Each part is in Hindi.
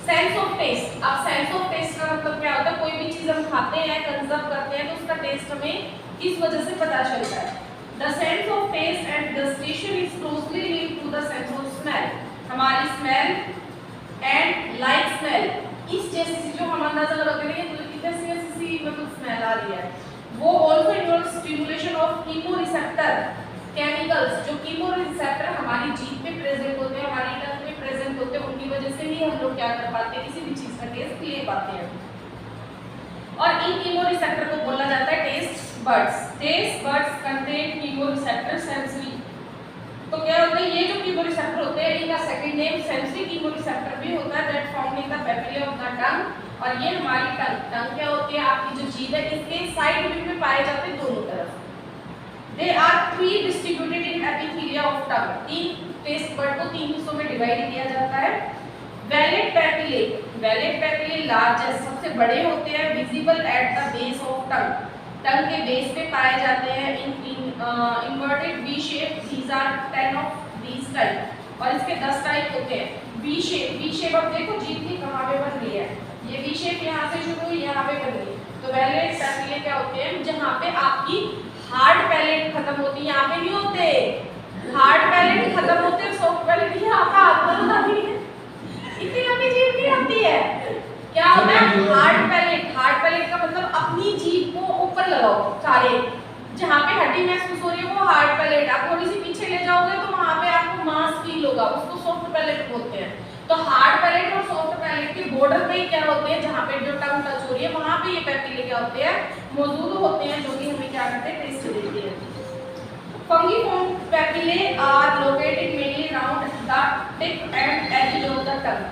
Sense of taste. अब सेंस ऑफ टेस्ट का मतलब क्या होता है, कोई भी चीज हम खाते हैं, कंज्यूम करते हैं, तो उसका टेस्ट हमें किस वजह से पता चलता है। The sense of taste and gustation is closely linked to the sense of smell. हमारी स्मेल एंड लाइक स्मेल, इस जैसी जो हम अंदाजा लगाते हैं कि कितने सी मतलब स्मेल आ रही है, वो also involve stimulation of chemoreceptor chemicals. जो कीमोरिसेप्टर हमारी जीभ पे प्रेजेंट होते हैं, हमारी टंग में प्रेजेंट होते हैं, उनकी वजह से ही हम लोग क्या कर पाते हैं, किसी भी चीज का टेस्ट ले पाते हैं। और इन कीमोरिसेप्टर को बोला जाता है taste buds. Taste buds contain chemoreceptor sensory. तो क्या होता है, ये जो कीमोरिसेप्टर होते हैं, इनका सेकंड नेम सेंसरी कीमोरिसेप्टर भी होता है, that found in the papilla of the टंग। और ये हमारी टंग क्या होती है, आपकी जो जीभ है, इसके साइड में पाए जाते हैं दोनों तरफ। They are three distributed in epithelia of tongue. तीन टेस्ट बड को तीन हिस्सों में डिवाइड किया जाता है। Vallate papillae, vallate papillae largest सबसे बड़े होते हैं, visible at the base of tongue, tongue के बेस पे पाए जाते हैं। Inverted V shape, these are 10 of these type। और इसके 10 टाइप होते हैं। वी शेप अब देखो जीभ की कहाँ पे बन रही है, ये वी शेप यहाँ से शुरू हुई, यहाँ पे बन रही है। तो वैलेट पेपिले क्या होते हैं, जहाँ पे आपकी हार्ड पैलेट खत्म होती है, यहाँ पे नहीं होते, हार्ड पैलेट खत्म होते हैं, सॉफ्ट पैलेट ही आपका आत्मा होती है, इतनी लंबी जीभ नहीं होती है। क्या होता है हार्ड पैलेट, हार्ड पैलेट का मतलब अपनी जीभ को ऊपर लगाओ, सारे जहाँ पे हड्डी महसूस हो रही है वो हार्ड पैलेट। आप थोड़ी सी पीछे ले जाओगे तो वहाँ पे आपको मांस फील होगा, उसको सॉफ्ट पैलेट बोलते हैं। तो हार्ड पैलेट और सॉफ्ट पैलेट के बॉर्डर पे ही क्या होते हैं, जहाँ पे जो टंग टच हो रही है वहाँ पे ये पेपिले क्या होते हैं, मौजूद होते हैं, जो कि हमें क्या करते हैं, टेस्ट देते हैं। Fungiform papillae are located mainly around the tip and edges of the tongue.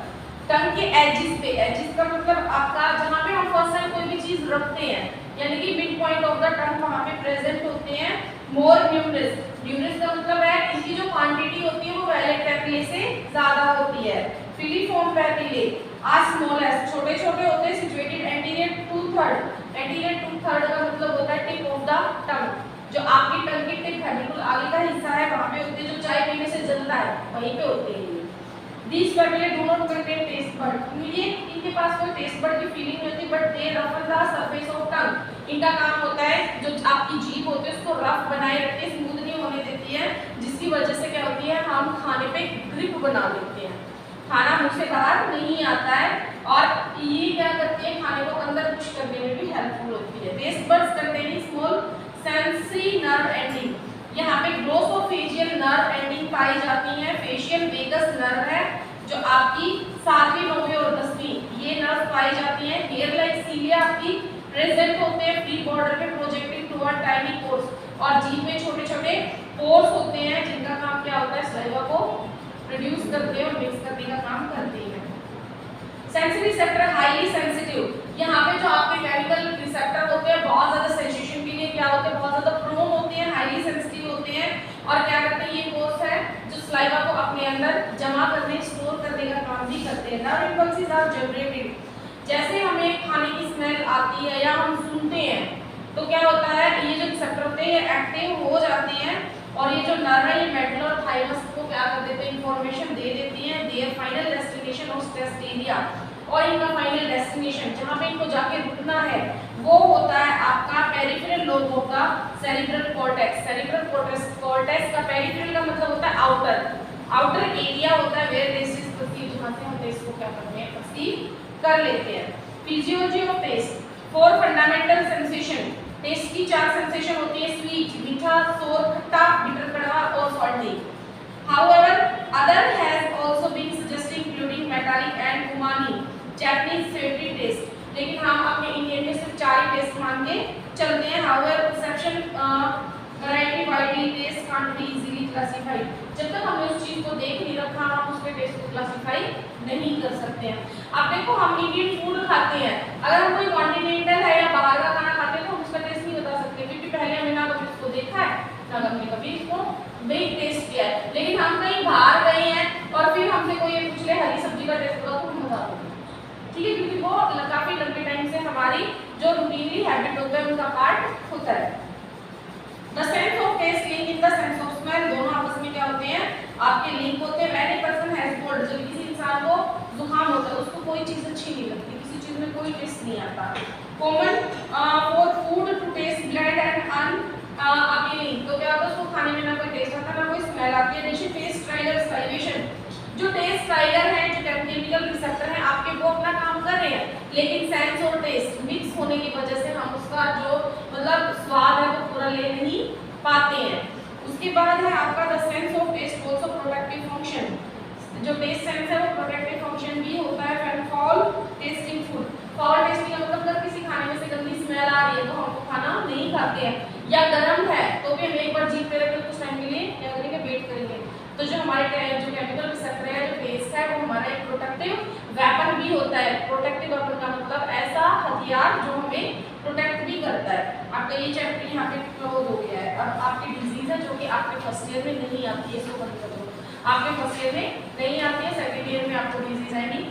Tongue के एजेस पे, एजेस का मतलब आपका जहाँ पे हम फर्स्ट टाइम कोई भी चीज रखते हैं, यानी कि मिड पॉइंट ऑफ द टंग वहाँ पे प्रेजेंट होते हैं। मोर न्यूमरस, न्यूमरस का मतलब है इनकी जो क्वांटिटी होती है वो वैलेट पेपिले से ज्यादा होती है। फिलीफॉर्म पेपिले आर स्मॉलेस्ट, छोटे छोटे होते हैं, situated anterior to third. Anterior to third का मतलब होता है टिप ऑफ द टंग, जो आपकी टंग की टिप है, बिल्कुल आगे का हिस्सा है, वहाँ पे होते हैं, जो चाय पीने से जलता है वहीं पे होते हैं। These papillae do not contain taste bud, ये इनके पास कोई टेस्ट बड की फीलिंग नहीं होती, but they ruffle the surface of tongue. इनका काम होता है जो आपकी जीभ होती है उसको रफ बनाए रखते हैं, स्मूथ नहीं होने देती है, जिसकी वजह से क्या होती है, हम खाने पे ग्रिप बना लेते हैं, खाना मुंह से बाहर नहीं आता है। और ये क्या करती है, खाने को अंदर पुश करने में भी हेल्पफुल होती है। Taste buds containing small sensory nerve ending, यहाँ पे ग्लोसोफेजियल नर्व एंडिंग पाई जाती है। फेशियल वेगस नर्व है जो आपकी 7वीं 9वीं और 10वीं ये नर्व पाई जाती है। हेयर लाइक सीलिया आपकी प्रेजेंट होते हैं फ्री बॉर्डर पे प्रोजेक्टिंग टुवर्ड टाइनी पोर्स, और जीभ में छोटे छोटे पोर्स होते हैं जिनका काम क्या होता है, सलाइवा को प्रोड्यूस करते हैं और मिक्स करने का काम करते हैं। सेंसरी रिसेप्टर हाईली सेंसिटिव, यहाँ पे जो आपके केमिकल रिसेप्टर होते हैं बहुत ज्यादा सेंसेशन के लिए क्या होते हैं, बहुत ज्यादा प्रोन होते हैं, हाईली सेंसिटिव होते हैं, और क्या करते हैं, ये पोर्स है जो सलाइवा को अपने अंदर जमा करने, स्टोर करने का काम भी करते हैं। नर्व इम्पल्सेस आर जनरेटेड, जैसे हमें खाने की स्मेल आती है या हम सुनते हैं तो क्या होता है, ये जो रिसेप्टर होते हैं ये एक्टिव हो जाते हैं, और ये जो नर्व है ये मेडुला और थाइमस को क्या कर देते हैं, इंफॉर्मेशन दे देती हैं। Their final destination of taste area, और इनका फाइनल डेस्टिनेशन जहाँ पे इनको जाके रुकना है वो होता है आपका peripheral lobe of the cerebral cortex. Cerebral cortex का पेरिफेरल का मतलब होता है आउटर एरिया होता है, वेयर दिस इज परसीव, जहाँ से हम टेस्ट को क्या करते हैं, परसीव कर लेते हैं। Physiology of taste, 4 fundamental sensation, taste की 4 सेंसेशन होती है, स्वीट मीठा, सोर खट्टा, बिटर कड़वा और salty. However, other has also been suggested including metallic and umami, Japanese savory taste, लेकिन हम अपने इंडियन में सिर्फ 4 ही टेस्ट मान के चलते हैं। However, perception variety widely taste can't be easily classified, जब तक हमने उस चीज को देख नहीं रखा हम उसके टेस्ट को क्लासिफाई नहीं कर सकते हैं। अब देखो हम इंडियन फूड खाते हैं, अगर हम कोई कॉन्टिनेंटल है या बाहर का खाना खाते हैं तो हम उसका टेस्ट नहीं बता सकते, क्योंकि पहले हमने ना कभी उसको देखा है ना हमने कभी इसको नहीं टेस्ट किया है। लेकिन हम कहीं बाहर गए हैं और फिर हमसे कोई ये पूछ ले हरी सब्जी का टेस्ट बताओ तो हम बता देंगे, ठीक है, क्योंकि वो काफी लंबे टाइम से हमारी जो रूटीनली हैबिट होता है उनका पार्ट होता है। The sense of taste link in the sense of smell, दोनों आपस में क्या होते हैं, आपके लिंक होते हैं। When a person has cold, जब किसी इंसान को जुकाम होता है, उसको कोई कोई चीज़ अच्छी नहीं लगती, किसी चीज़ में कोई टेस्ट नहीं आता। Common for food to taste bland and unappealing, तो क्या होता है उसको खाने में ना कोई टेस्ट आता ना कोई स्मेल आती है। जैसे टेस्ट ट्राइगर सलाइवेशन, जो टेस्ट ट्राइगर है, जो केमिकल रिसेप्टर है आपके, वो अपना काम कर रहे हैं, लेकिन सेंस और टेस्ट मिक्स होने की वजह से हम उसका जो मतलब स्वाद है वो पूरा ले नहीं पाते हैं। उसके बाद है आपका the sense of taste also protective function, जो टेस्ट सेंस है वो प्रोटेक्टिव फंक्शन भी होता है। When foul tasting food, foul tasting का मतलब किसी खाने में से गंदी स्मेल आ रही है तो हम वो खाना नहीं खाते हैं, या गर्म है तो भी हम एक बार जीभ पे रख के कुछ टाइम के लिए क्या करेंगे, वेट करेंगे। तो जो हमारे जो केमिकल रिसेप्टर है, जो टेस्ट है, वो हमारा एक प्रोटेक्टिव वेपन भी होता है। प्रोटेक्टिव वेपन का मतलब ऐसा हथियार जो हमें प्रोटेक्ट भी करता है। आपका ये चैप्टर यहाँ पे क्लोज हो गया है। अब आपकी डिजीज है जो कि आपके फर्स्ट ईयर में नहीं आती है, इसको बंद कर दो, आपके फर्स्ट ईयर में नहीं आती है, सेकेंड ईयर में आपको डिजीज आएगी